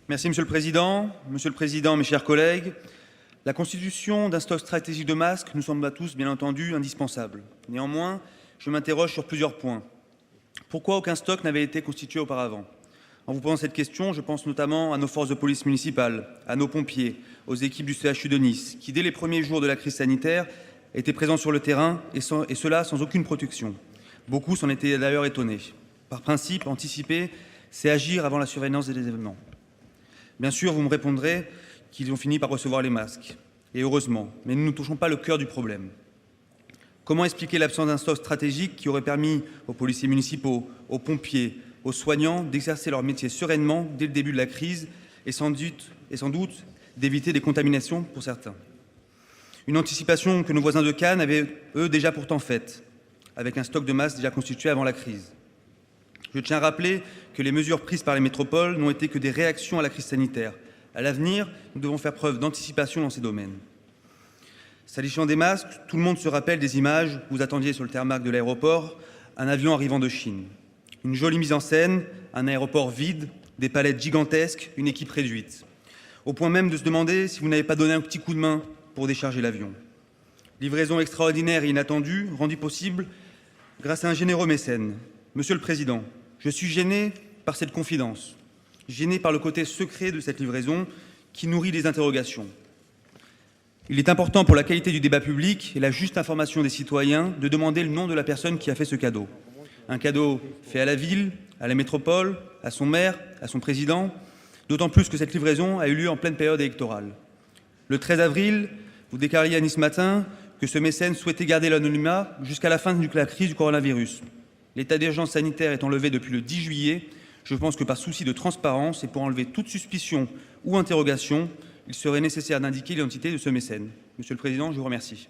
Merci Monsieur le Président, mes chers collègues. La constitution d'un stock stratégique de masques nous semble à tous, bien entendu, indispensable. Néanmoins, je m'interroge sur plusieurs points. Pourquoi aucun stock n'avait été constitué auparavant? En vous posant cette question, je pense notamment à nos forces de police municipales, à nos pompiers, aux équipes du CHU de Nice, qui, dès les premiers jours de la crise sanitaire, étaient présents sur le terrain, et cela sans aucune protection. Beaucoup s'en étaient d'ailleurs étonnés. Par principe, anticiper, c'est agir avant la survenance des événements. Bien sûr, vous me répondrez qu'ils ont fini par recevoir les masques. Et heureusement, mais nous ne touchons pas le cœur du problème. Comment expliquer l'absence d'un stock stratégique qui aurait permis aux policiers municipaux, aux pompiers, aux soignants d'exercer leur métier sereinement dès le début de la crise et sans doute d'éviter des contaminations pour certains? Une anticipation que nos voisins de Cannes avaient, eux, déjà pourtant faite, avec un stock de masques déjà constitué avant la crise. Je tiens à rappeler que les mesures prises par les métropoles n'ont été que des réactions à la crise sanitaire. À l'avenir, nous devons faire preuve d'anticipation dans ces domaines. S'agissant des masques, tout le monde se rappelle des images que vous attendiez sur le tarmac de l'aéroport, un avion arrivant de Chine. Une jolie mise en scène, un aéroport vide, des palettes gigantesques, une équipe réduite. Au point même de se demander si vous n'avez pas donné un petit coup de main pour décharger l'avion. Livraison extraordinaire et inattendue, rendue possible grâce à un généreux mécène. Monsieur le Président, je suis gêné par cette confidence, gêné par le côté secret de cette livraison qui nourrit des interrogations. Il est important pour la qualité du débat public et la juste information des citoyens de demander le nom de la personne qui a fait ce cadeau. Un cadeau fait à la ville, à la métropole, à son maire, à son président, d'autant plus que cette livraison a eu lieu en pleine période électorale. Le 13 avril, vous déclariez à Nice Matin que ce mécène souhaitait garder l'anonymat jusqu'à la fin de la crise du coronavirus. L'état d'urgence sanitaire étant levé depuis le 10 juillet, je pense que par souci de transparence et pour enlever toute suspicion ou interrogation, il serait nécessaire d'indiquer l'identité de ce mécène. Monsieur le Président, je vous remercie.